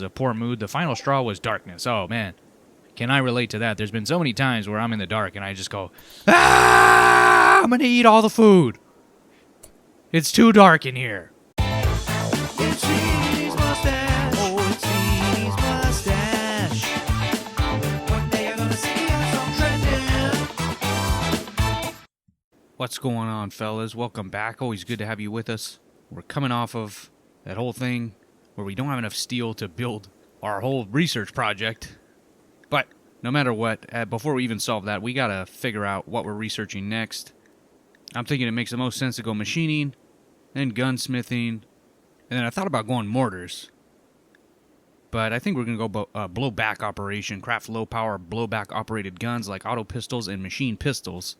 A poor mood. The final straw was darkness. Oh, man. Can I relate to that? There's been so many times where I'm in the dark and I just go, ah! I'm going to eat all the food. It's too dark in here. It's Feeny's Mustache. Oh, it's Feeny's Mustache. One day you're gonna see us on trending. What's going on, fellas? Welcome back. Always good to have you with us. We're coming off of that whole thing where we don't have enough steel to build our whole research project. But no matter what, before we even solve that, we gotta figure out what we're researching next. I'm thinking it makes the most sense to go machining, then gunsmithing, and then I thought about going mortars. But I think we're going to go blowback operation, craft low-power blowback operated guns like auto pistols and machine pistols.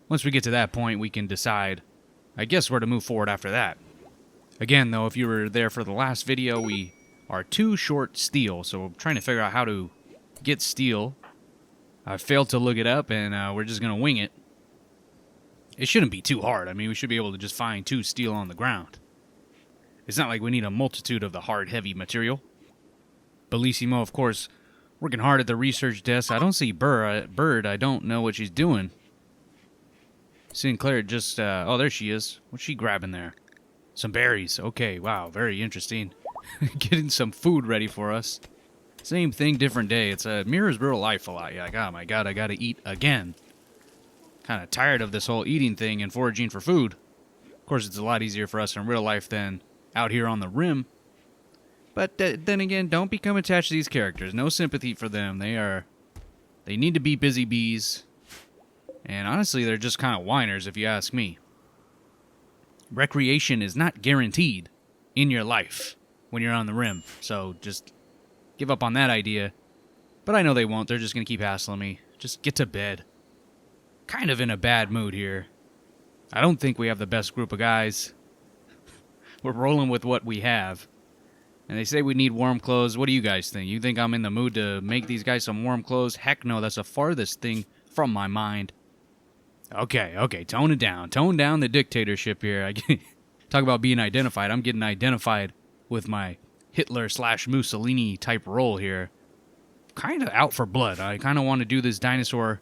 Once we get to that point, we can decide, I guess, where to move forward after that. Again, though, if you were there for the last video, we are too short steel, so we're trying to figure out how to get steel. I failed to look it up, and we're just going to wing it. It shouldn't be too hard. I mean, we should be able to just find 2 steel on the ground. It's not like we need a multitude of the hard, heavy material. Bellissimo, of course, working hard at the research desk. I don't see Bird. I don't know what she's doing. Sinclair just... oh, there she is. What's she grabbing there? Some berries. Okay, wow, very interesting. Getting some food ready for us. Same thing, different day. It's mirrors real life a lot. You're like, oh my god, I gotta eat again. Kind of tired of this whole eating thing and foraging for food. Of course, it's a lot easier for us in real life than out here on the rim. But then again, don't become attached to these characters. No sympathy for them. They need to be busy bees. And honestly, they're just kind of whiners if you ask me. Recreation is not guaranteed in your life when you're on the rim. So just give up on that idea. But I know they won't. They're just going to keep hassling me. Just get to bed. Kind of in a bad mood here. I don't think we have the best group of guys. We're rolling with what we have. And they say we need warm clothes. What do you guys think? You think I'm in the mood to make these guys some warm clothes? Heck no, that's the farthest thing from my mind. Okay, tone it down. Tone down the dictatorship here. Talk about being identified. I'm getting identified with my Hitler/Mussolini type role here. Kind of out for blood. I kind of want to do this dinosaur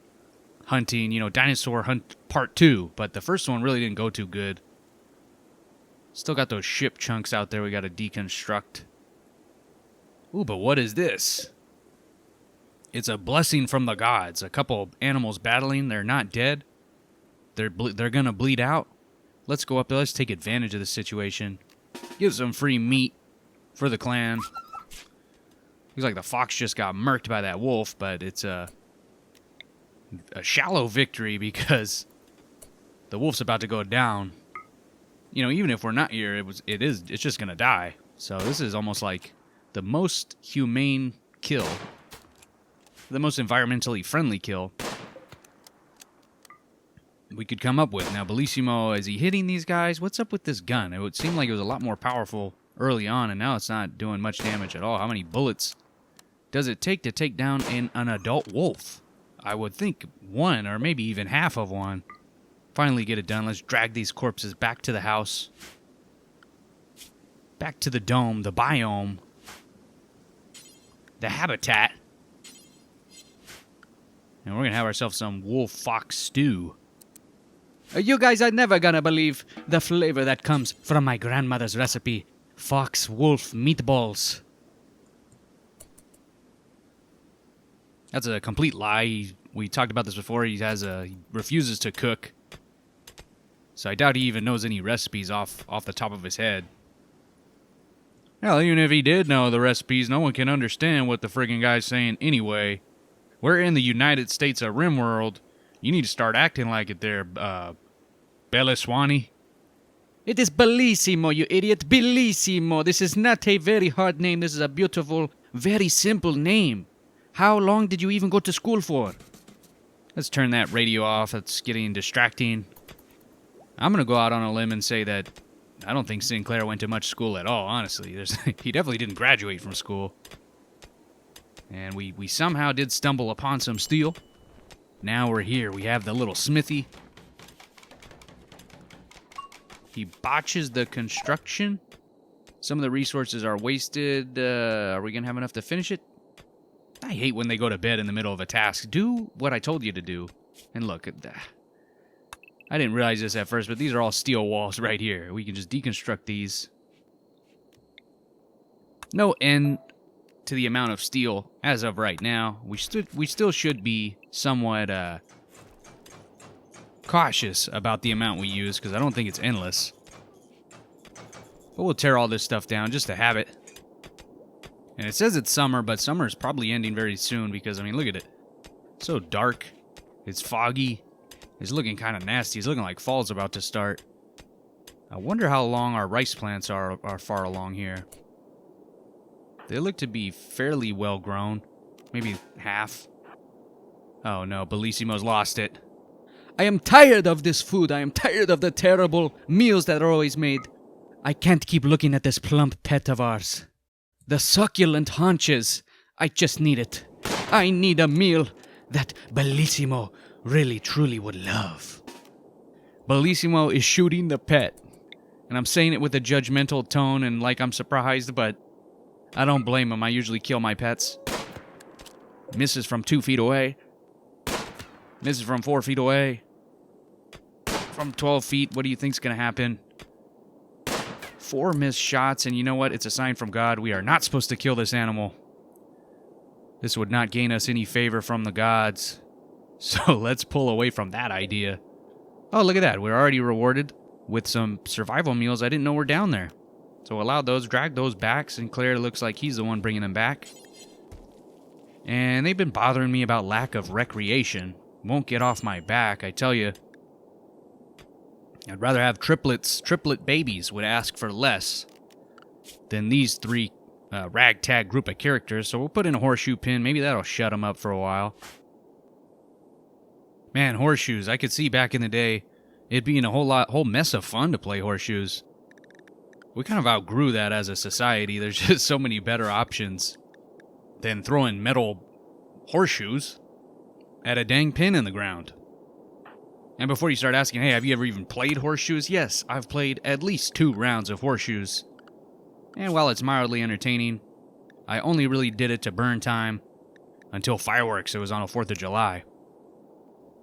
hunting, Dinosaur Hunt Part 2, but the first one really didn't go too good. Still got those ship chunks out there we got to deconstruct. Ooh, but what is this? It's a blessing from the gods. A couple animals battling. They're not dead. They're going to bleed out. Let's go up there. Let's take advantage of the situation. Give some free meat for the clan. Looks like the fox just got murked by that wolf, but it's a shallow victory because the wolf's about to go down. Even if we're not here, it's just gonna die. So this is almost like the most humane kill, the most environmentally friendly kill we could come up with. Now, Bellissimo, is he hitting these guys? What's up with this gun? It would seem like it was a lot more powerful early on, and now it's not doing much damage at all. How many bullets does it take to take down an adult wolf? I would think 1 or maybe even half of 1. Finally get it done. Let's drag these corpses back to the house. Back to the dome, the biome. The habitat. And we're going to have ourselves some wolf-fox stew. You guys are never going to believe the flavor that comes from my grandmother's recipe. Fox-wolf meatballs. That's a complete lie. We talked about this before. He refuses to cook. So I doubt he even knows any recipes off the top of his head. Hell, even if he did know the recipes, no one can understand what the friggin' guy's saying anyway. We're in the United States of Rimworld. You need to start acting like it there, Belliswani. It is Bellissimo, you idiot. Bellissimo. This is not a very hard name. This is a beautiful, very simple name. How long did you even go to school for? Let's turn that radio off. That's getting distracting. I'm going to go out on a limb and say that I don't think Sinclair went to much school at all, honestly. He definitely didn't graduate from school. And we somehow did stumble upon some steel. Now we're here. We have the little smithy. He botches the construction. Some of the resources are wasted. Are we going to have enough to finish it? I hate when they go to bed in the middle of a task. Do what I told you to do. And look, I didn't realize this at first, but these are all steel walls right here. We can just deconstruct these. No end to the amount of steel as of right now. We still should be somewhat cautious about the amount we use, because I don't think it's endless. But we'll tear all this stuff down just to have it. And it says it's summer, but summer is probably ending very soon because, I mean, look at it. It's so dark. It's foggy. It's looking kind of nasty. It's looking like fall's about to start. I wonder how long our rice plants are far along here. They look to be fairly well grown. Maybe half. Oh no, Bellissimo's lost it. I am tired of this food. I am tired of the terrible meals that are always made. I can't keep looking at this plump pet of ours. The succulent haunches. I just need it. I need a meal that Bellissimo really truly would love. Bellissimo is shooting the pet. And I'm saying it with a judgmental tone and like I'm surprised, but I don't blame him. I usually kill my pets. Misses from 2 feet away. Misses from 4 feet away. From 12 feet, what do you think's going to happen? 4 missed shots, and you know what? It's a sign from God. We are not supposed to kill this animal. This would not gain us any favor from the gods. So let's pull away from that idea. Oh, look at that. We're already rewarded with some survival meals. I didn't know were down there. So allow those, drag those back. Sinclair looks like he's the one bringing them back. And they've been bothering me about lack of recreation. Won't get off my back, I tell you. I'd rather have triplet babies would ask for less than these 3 ragtag group of characters. So we'll put in a horseshoe pin. Maybe that'll shut them up for a while. Man, horseshoes. I could see back in the day it being a whole mess of fun to play horseshoes. We kind of outgrew that as a society. There's just so many better options than throwing metal horseshoes at a dang pin in the ground. And before you start asking, hey, have you ever even played horseshoes? Yes, I've played at least 2 rounds of horseshoes. And while it's mildly entertaining, I only really did it to burn time until fireworks. It was on a 4th of July.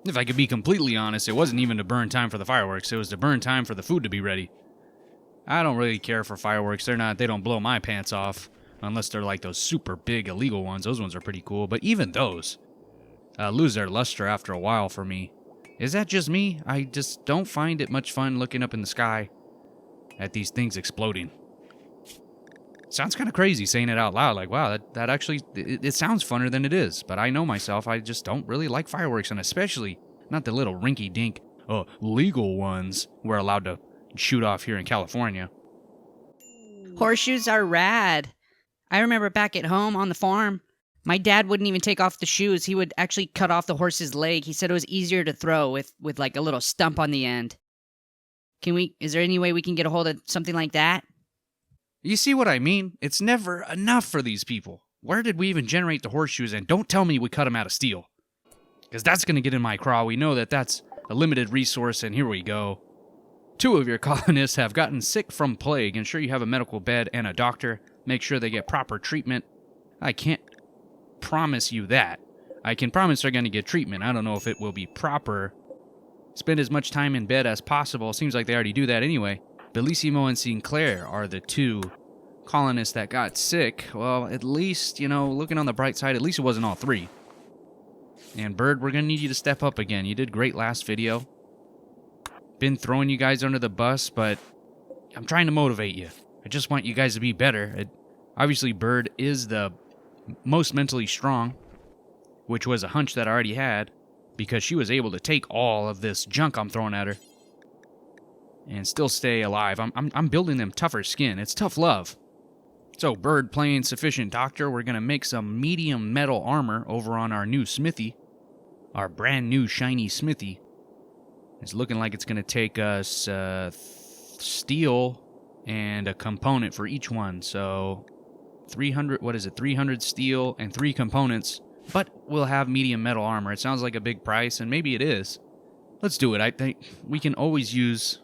If I could be completely honest, it wasn't even to burn time for the fireworks. It was to burn time for the food to be ready. I don't really care for fireworks. They don't blow my pants off. Unless they're like those super big illegal ones. Those ones are pretty cool. But even those lose their luster after a while for me. Is that just me? I just don't find it much fun looking up in the sky at these things exploding. Sounds kind of crazy saying it out loud. Like, wow, that actually, it sounds funner than it is. But I know myself, I just don't really like fireworks. And especially not the little rinky-dink, legal ones we're allowed to shoot off here in California. Horseshoes are rad. I remember back at home on the farm, my dad wouldn't even take off the shoes. He would actually cut off the horse's leg. He said it was easier to throw with like a little stump on the end. Is there any way we can get a hold of something like that? You see what I mean? It's never enough for these people. Where did we even generate the horseshoes? And don't tell me we cut them out of steel. Because that's going to get in my craw. We know that that's a limited resource, and here we go. 2 of your colonists have gotten sick from plague. Ensure you have a medical bed and a doctor. Make sure they get proper treatment. I can't promise you that. I can promise they're going to get treatment. I don't know if it will be proper. Spend as much time in bed as possible. Seems like they already do that anyway. Bellissimo and Sinclair are the 2 colonists that got sick. Well, at least, looking on the bright side, at least it wasn't all 3. And Bird, we're going to need you to step up again. You did great last video. Been throwing you guys under the bus, but I'm trying to motivate you. I just want you guys to be better. Obviously, Bird is the most mentally strong, which was a hunch that I already had, because she was able to take all of this junk I'm throwing at her and still stay alive. I'm building them tougher skin. It's tough love. So, Bird playing sufficient doctor, we're going to make some medium metal armor over on our new smithy. Our brand new shiny smithy. It's looking like it's going to take us steel and a component for each one. So 300 steel and 3 components, but we'll have medium metal armor. It sounds like a big price, and maybe it is. Let's do it. I think we can always use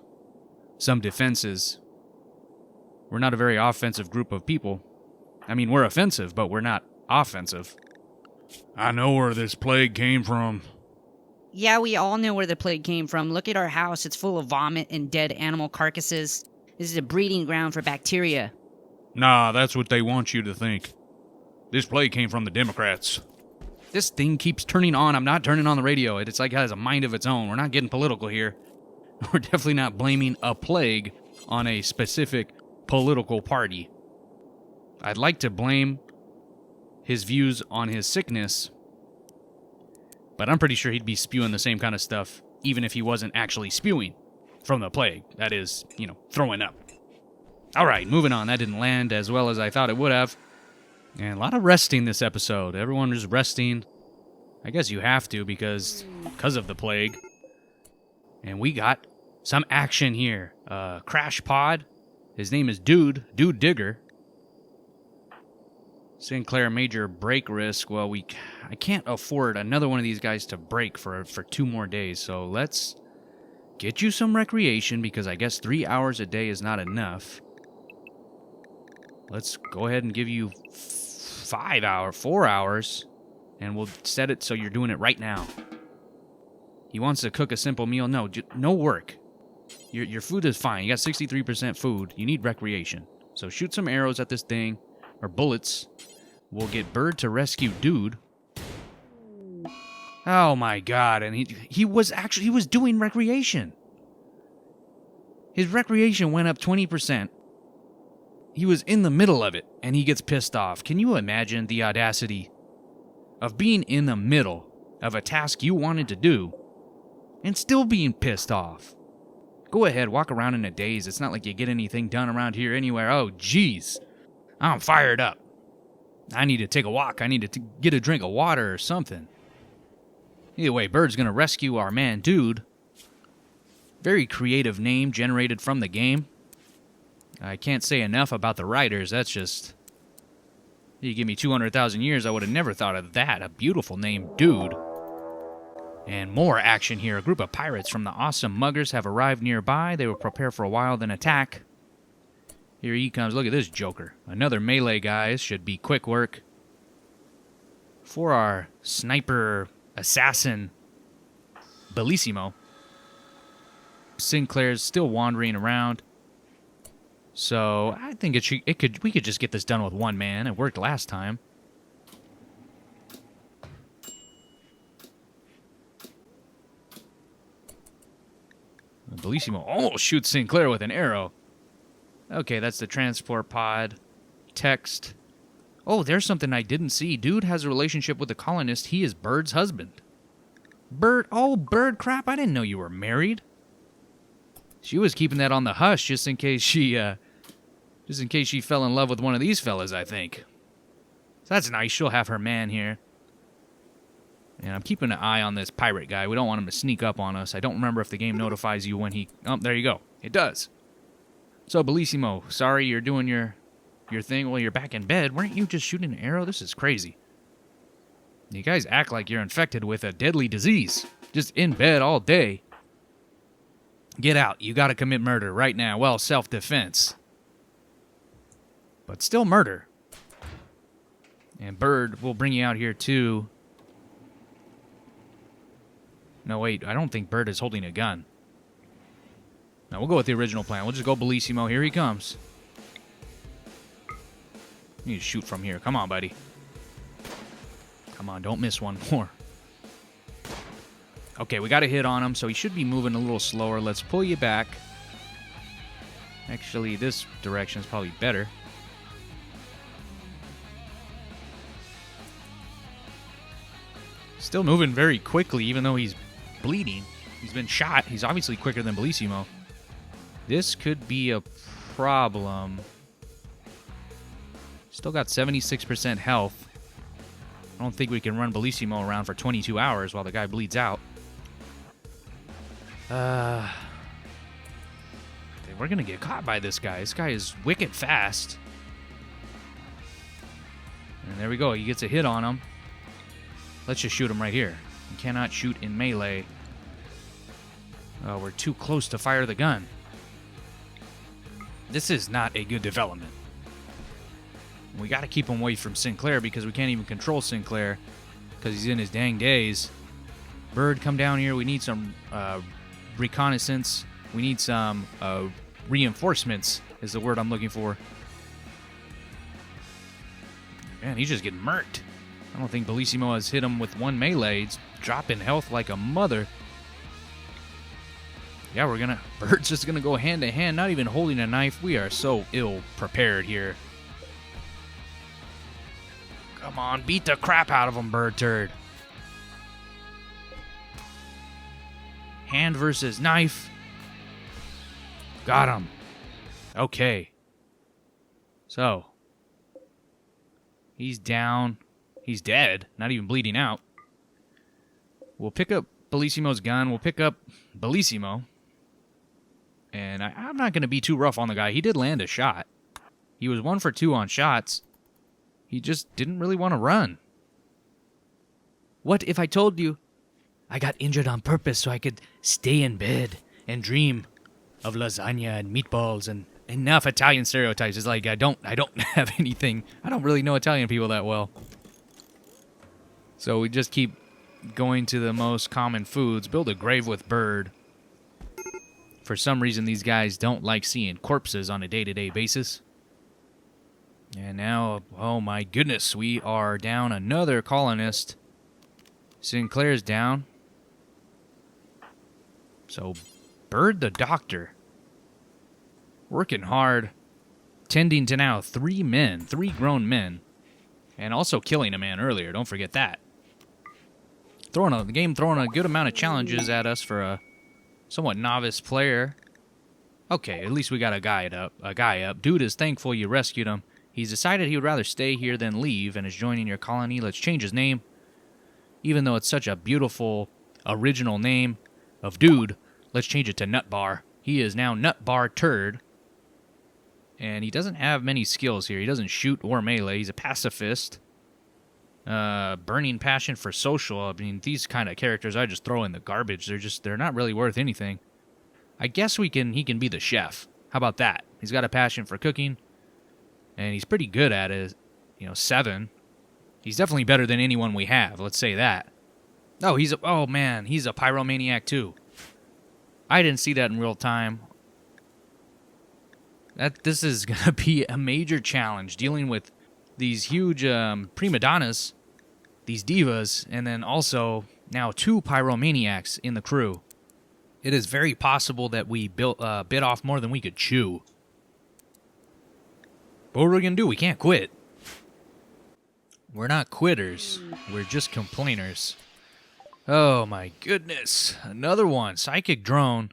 some defenses We're not a very offensive group of people. I mean, we're offensive, but we're not offensive. I know where this plague came from. Yeah, we all know where the plague came from. Look at our house. It's full of vomit and dead animal carcasses. This is a breeding ground for bacteria. Nah, that's what they want you to think. This plague came from the Democrats. This thing keeps turning on. I'm not turning on the radio. It's like it has a mind of its own. We're not getting political here. We're definitely not blaming a plague on a specific political party. I'd like to blame his views on his sickness, but I'm pretty sure he'd be spewing the same kind of stuff even if he wasn't actually spewing from the plague. That is, throwing up. All right, moving on. That didn't land as well as I thought it would have. And a lot of resting this episode. Everyone is resting. I guess you have to because of the plague. And we got some action here. Crash Pod. His name is Dude Digger. Sinclair, major break risk. Well, I can't afford another one of these guys to break for 2 more days. So let's get you some recreation because I guess 3 hours a day is not enough. Let's go ahead and give you 4 hours, and we'll set it so you're doing it right now. He wants to cook a simple meal. No, no work. Your food is fine. You got 63% food. You need recreation. So shoot some arrows at this thing, or bullets. We'll get Bird to rescue Dude. Oh my god, and he was doing recreation. His recreation went up 20%. He was in the middle of it, and he gets pissed off. Can you imagine the audacity of being in the middle of a task you wanted to do and still being pissed off? Go ahead, walk around in a daze. It's not like you get anything done around here anywhere. Oh, jeez. I'm fired up. I need to take a walk. I need to get a drink of water or something. Either way, Bird's going to rescue our man, Dude. Very creative name generated from the game. I can't say enough about the writers. That's just... You give me 200,000 years, I would have never thought of that. A beautiful name, Dude. And more action here. A group of pirates from the awesome muggers have arrived nearby. They will prepare for a while, then attack. Here he comes. Look at this joker. Another melee guy. Should be quick work. For our sniper assassin, Bellissimo. Sinclair's still wandering around. So I think we could just get this done with one man. It worked last time. Bellissimo almost shoots Sinclair with an arrow. Okay, that's the transport pod. Text. Oh, there's something I didn't see. Dude has a relationship with a colonist. He is Bird's husband. Bird? Oh, Bird, crap. I didn't know you were married. She was keeping that on the hush just in case she fell in love with one of these fellas, I think. So that's nice. She'll have her man here. And I'm keeping an eye on this pirate guy. We don't want him to sneak up on us. I don't remember if the game notifies you when he... Oh, there you go. It does. So, Bellissimo, sorry you're doing your thing while you're back in bed. Weren't you just shooting an arrow? This is crazy. You guys act like you're infected with a deadly disease. Just in bed all day. Get out. You gotta commit murder right now. Well, self-defense. But still murder. And Bird will bring you out here too. No, wait. I don't think Bird is holding a gun. No, we'll go with the original plan. We'll just go Bellissimo. Here he comes. You need to shoot from here. Come on, buddy. Come on, don't miss one more. Okay, we got a hit on him, so he should be moving a little slower. Let's pull you back. Actually, this direction is probably better. Still moving very quickly, even though he's bleeding. He's been shot. He's obviously quicker than Bellissimo. This could be a problem. Still got 76% health. I don't think we can run Bellissimo around for 22 hours while the guy bleeds out. We're going to get caught by this guy. This guy is wicked fast. And there we go. He gets a hit on him. Let's just shoot him right here. You cannot shoot in melee. Oh, we're too close to fire the gun. This is not a good development. We got to keep him away from Sinclair because we can't even control Sinclair because he's in his dang days. Bird, come down here. We need some reconnaissance. We need some reinforcements is the word I'm looking for. Man, he's just getting murked. I don't think Bellissimo has hit him with one melee. He's dropping health like a mother. Yeah, Bird's just gonna go hand to hand, not even holding a knife. We are so ill prepared here. Come on, beat the crap out of him, Bird Terd. Hand versus knife. Got him. Okay. So. He's down. He's dead. Not even bleeding out. We'll pick up Bellissimo's gun. We'll pick up Bellissimo. And I'm not going to be too rough on the guy. He did land a shot. He was 1 for 2 on shots. He just didn't really want to run. What if I told you I got injured on purpose so I could stay in bed and dream of lasagna and meatballs and Enough Italian stereotypes. It's like I don't have anything. I don't really know Italian people that well. So we just keep going to the most common foods. Build a grave with Bird. For some reason, these guys don't like seeing corpses on a day-to-day basis. And now, oh my goodness, we are down another colonist. Sinclair's down. So, Bird the doctor. Working hard. Tending to now 3 grown men. And also killing a man earlier, don't forget that. The game throwing a good amount of challenges at us for a somewhat novice player. Okay, at least we got a guy up. Dude is thankful you rescued him. He's decided he would rather stay here than leave and is joining your colony. Let's change his name. Even though it's such a beautiful, original name of dude, let's change it to Nutbar. He is now Nutbar Terd. And he doesn't have many skills here. He doesn't shoot or melee. He's a pacifist. Burning passion for social. I mean, these kind of characters I just throw in the garbage. They're not really worth anything. I guess he can be the chef. How about that? He's got a passion for cooking. And he's pretty good at it. 7. He's definitely better than anyone we have. Let's say that. Oh man, he's a pyromaniac too. I didn't see that in real time. This is going to be a major challenge, dealing with these huge prima donnas, these divas, and then also now 2 pyromaniacs in the crew. It is very possible that we bit off more than we could chew. But what are we going to do? We can't quit. We're not quitters. We're just complainers. Oh my goodness. Another one. Psychic drone.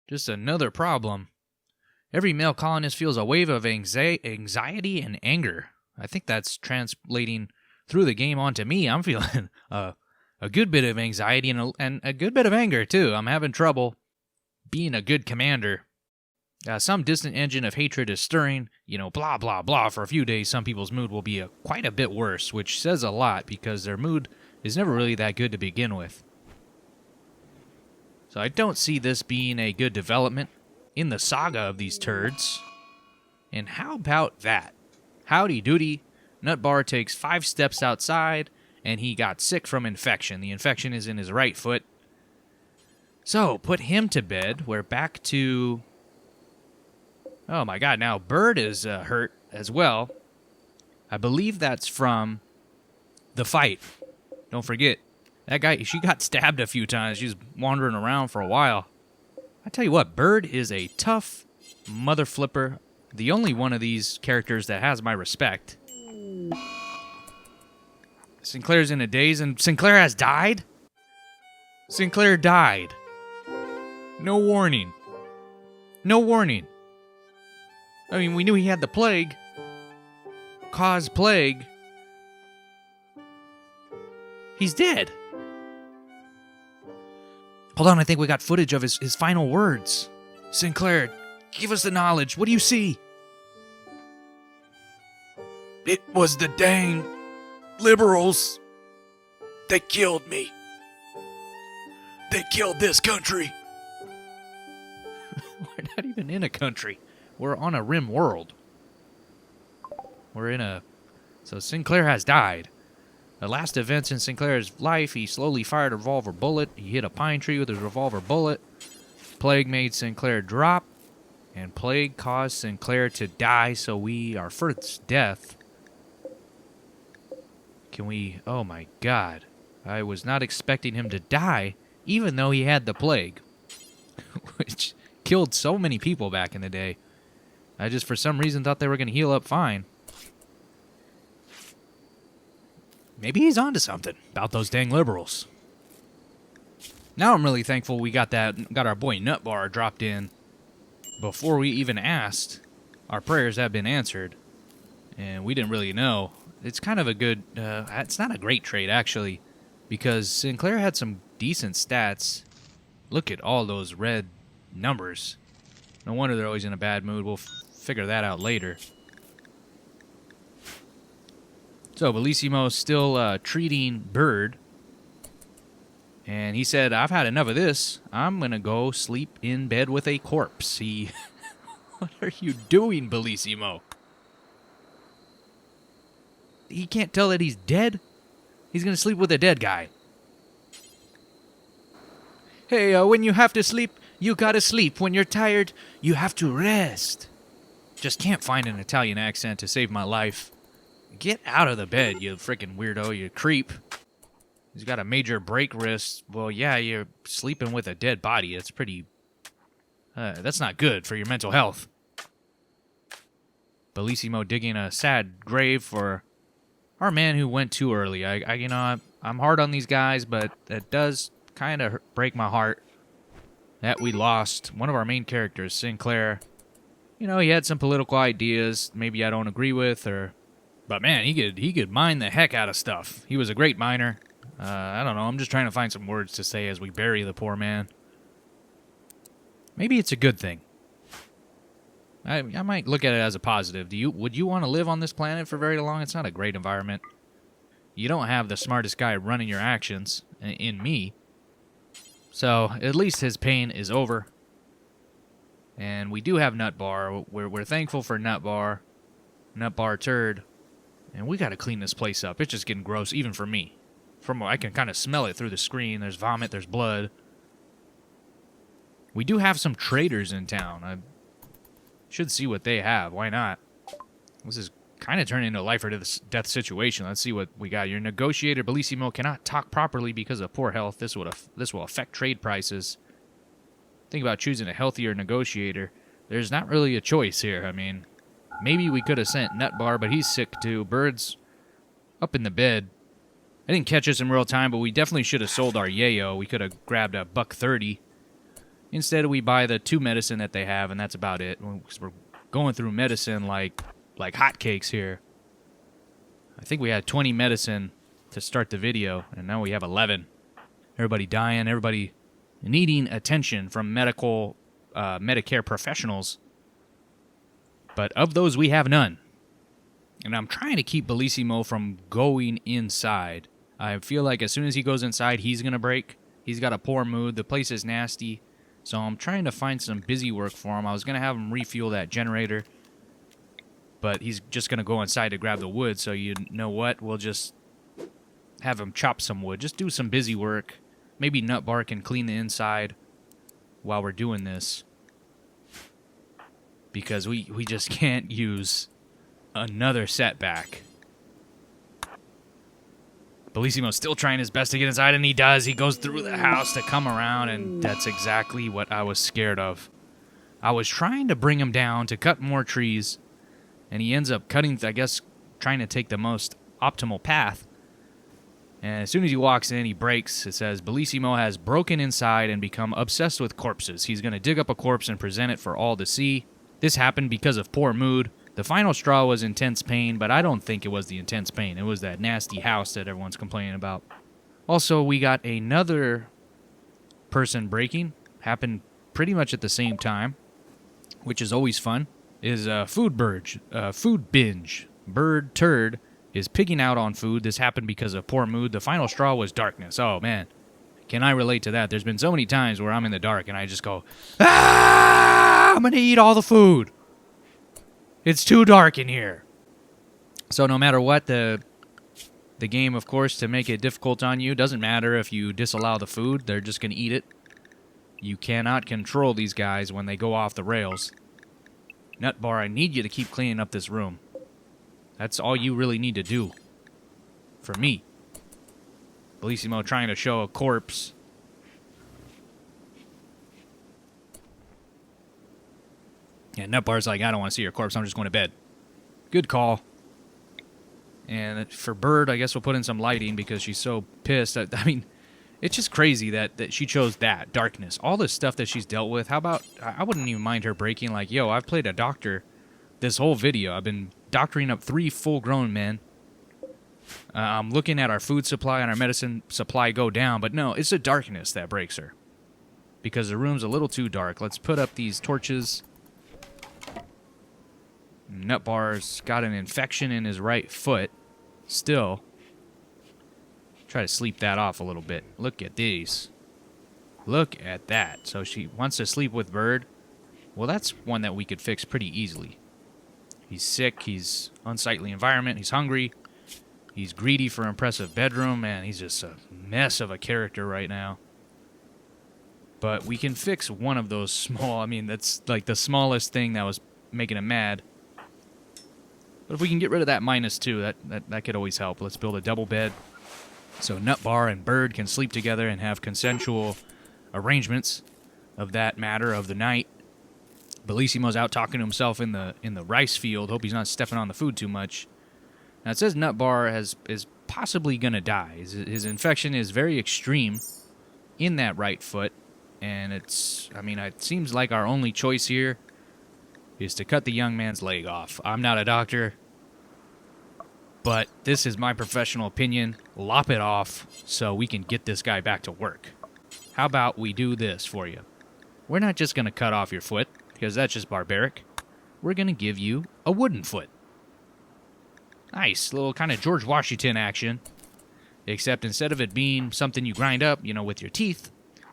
Just another problem. Every male colonist feels a wave of anxiety and anger. I think that's translating through the game onto me. I'm feeling a good bit of anxiety and a good bit of anger, too. I'm having trouble being a good commander. Some distant engine of hatred is stirring, blah, blah, blah. For a few days, some people's mood will be quite a bit worse, which says a lot because their mood is never really that good to begin with. So I don't see this being a good development in the saga of these turds. And how about that? Howdy doody, Nutbar takes 5 steps outside, and he got sick from infection. The infection is in his right foot. So, put him to bed. We're back to... Oh my god, now Bird is hurt as well. I believe that's from the fight. Don't forget, that guy, she got stabbed a few times. She's wandering around for a while. I tell you what, Bird is a tough mother flipper. The only one of these characters that has my respect. Sinclair's in a daze, and Sinclair has died? Sinclair died. No warning. No warning. I mean, we knew he had the plague. Cause plague. He's dead. Hold on, I think we got footage of his final words. Sinclair, give us the knowledge. What do you see? It was the dang liberals. They killed me. They killed this country. We're not even in a country. we're on a Rimworld. We're in a... So Sinclair has died. The last events in Sinclair's life, he slowly fired a revolver bullet. He hit a pine tree with his revolver bullet. Plague made Sinclair drop. And plague caused Sinclair to die, so our first death... Can we... Oh my god. I was not expecting him to die, even though he had the plague. Which killed so many people back in the day. I just, for some reason, thought they were going to heal up fine. Maybe he's onto something about those dang liberals. Now I'm really thankful we got our boy Nutbar dropped in before we even asked. Our prayers have been answered, and we didn't really know. It's kind of a good, it's not a great trade, actually, because Sinclair had some decent stats. Look at all those red numbers. No wonder they're always in a bad mood. We'll figure that out later. So, Bellissimo's still treating Bird. And he said, I've had enough of this. I'm going to go sleep in bed with a corpse. What are you doing, Bellissimo? He can't tell that he's dead? He's going to sleep with a dead guy. Hey, when you have to sleep, you gotta sleep. When you're tired, you have to rest. Just can't find an Italian accent to save my life. Get out of the bed, you freaking weirdo, you creep. He's got a major break wrist. Well, yeah, you're sleeping with a dead body. It's pretty... that's not good for your mental health. Bellissimo digging a sad grave for our man who went too early. I'm hard on these guys, but that does kind of break my heart that we lost one of our main characters, Sinclair. You know, he had some political ideas maybe I don't agree with, but man, he could mine the heck out of stuff. He was a great miner. I don't know, I'm just trying to find some words to say as we bury the poor man. Maybe it's a good thing. I might look at it as a positive. Would you want to live on this planet for very long? It's not a great environment. You don't have the smartest guy running your actions, in me. So, at least his pain is over. And we do have Nutbar. We're thankful for Nutbar. Nutbar Terd. And we gotta clean this place up. It's just getting gross, even for me. I can kind of smell it through the screen. There's vomit, there's blood. We do have some traders in town. I should see what they have. Why not? This is kind of turning into a life or death situation. Let's see what we got. Your negotiator, Bellissimo, cannot talk properly because of poor health. This will affect trade prices. Think about choosing a healthier negotiator. There's not really a choice here. I mean, maybe we could have sent Nutbar, but he's sick too. Bird's up in the bed. I didn't catch this in real time, but we definitely should have sold our yayo. We could have grabbed a $1.30. Instead, we buy the 2 medicine that they have, and that's about it. We're going through medicine like hotcakes here. I think we had 20 medicine to start the video, and now we have 11. Everybody dying, everybody needing attention from Medicare professionals. But of those, we have none. And I'm trying to keep Bellissimo from going inside. I feel like as soon as he goes inside, he's going to break. He's got a poor mood. The place is nasty. So I'm trying to find some busy work for him. I was going to have him refuel that generator. But he's just going to go inside to grab the wood. So you know what? We'll just have him chop some wood. Just do some busy work. Maybe Nutbar can clean the inside while we're doing this. Because we just can't use another setback. Bellissimo's still trying his best to get inside, and he does. He goes through the house to come around, and that's exactly what I was scared of. I was trying to bring him down to cut more trees, and he ends up cutting, I guess, trying to take the most optimal path. And as soon as he walks in, he breaks. It says, Bellissimo has broken inside and become obsessed with corpses. He's going to dig up a corpse and present it for all to see. This happened because of poor mood. The final straw was intense pain, but I don't think it was the intense pain. It was that nasty house that everyone's complaining about. Also, we got another person breaking. Happened pretty much at the same time, which is always fun. Is food binge. Bird Terd is pigging out on food. This happened because of poor mood. The final straw was darkness. Oh, man. Can I relate to that? There's been so many times where I'm in the dark and I just go, I'm going to eat all the food. It's too dark in here. So no matter what, the game, of course, to make it difficult on you, doesn't matter if you disallow the food. They're just going to eat it. You cannot control these guys when they go off the rails. Nutbar, I need you to keep cleaning up this room. That's all you really need to do. For me. Bellissimo trying to show a corpse. Yeah, Nutbar's like, I don't want to see your corpse. I'm just going to bed. Good call. And for Bird, I guess we'll put in some lighting because she's so pissed. I mean, it's just crazy that she chose that. Darkness. All this stuff that she's dealt with. How about, I wouldn't even mind her breaking like, yo, I've played a doctor this whole video. I've been doctoring up 3 full-grown men. I'm looking at our food supply and our medicine supply go down. But no, it's the darkness that breaks her. Because the room's a little too dark. Let's put up these torches. Nutbar's got an infection in his right foot. Still. Try to sleep that off a little bit. Look at these. Look at that. So she wants to sleep with Bird. Well, that's one that we could fix pretty easily. He's sick. He's unsightly environment. He's hungry. He's greedy for impressive bedroom. Man, he's just a mess of a character right now. But we can fix one of those small... I mean, that's like the smallest thing that was making him mad. But if we can get rid of that -2, that could always help. Let's build a double bed. So Nutbar and Bird can sleep together and have consensual arrangements of that matter of the night. Bellissimo's out talking to himself in the rice field. Hope he's not stepping on the food too much. Now it says Nutbar is possibly going to die. His infection is very extreme in that right foot. And it's, I mean, it seems like our only choice here is to cut the young man's leg off. I'm not a doctor, but this is my professional opinion. Lop it off so we can get this guy back to work. How about we do this for you? We're not just going to cut off your foot, because that's just barbaric. We're going to give you a wooden foot. Nice, little kind of George Washington action. Except instead of it being something you grind up, you know, with your teeth,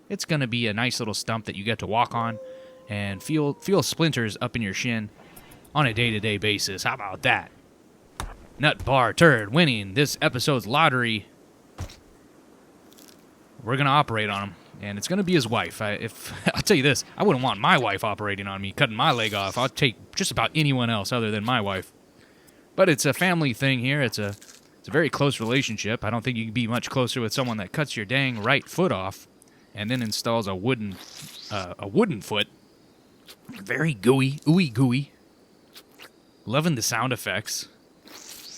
it's going to be a nice little stump that you get to walk on and feel splinters up in your shin on a day-to-day basis. How about that? Nutbar Terd winning this episode's lottery. We're going to operate on him, and it's going to be his wife. I'll tell you this, I wouldn't want my wife operating on me, cutting my leg off. I'll take just about anyone else other than my wife. But it's a family thing here. It's a very close relationship. I don't think you can be much closer with someone that cuts your dang right foot off and then installs a wooden foot. Very gooey, ooey gooey. Loving the sound effects.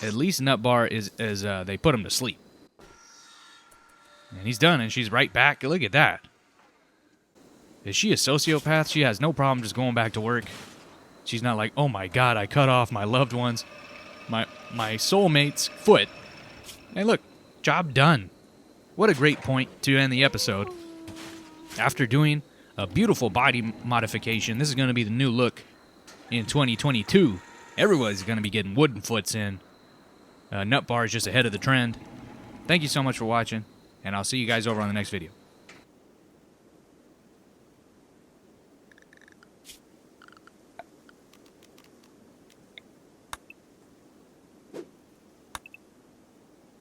At least Nutbar is they put him to sleep. And he's done, and she's right back. Look at that. Is she a sociopath? She has no problem just going back to work. She's not like, oh my god, I cut off my loved one's, my soulmate's foot. Hey, look, job done. What a great point to end the episode. After doing a beautiful body modification, this is going to be the new look in 2022. Everybody's going to be getting wooden foots in. Nutbar is just ahead of the trend. Thank you so much for watching, and I'll see you guys over on the next video.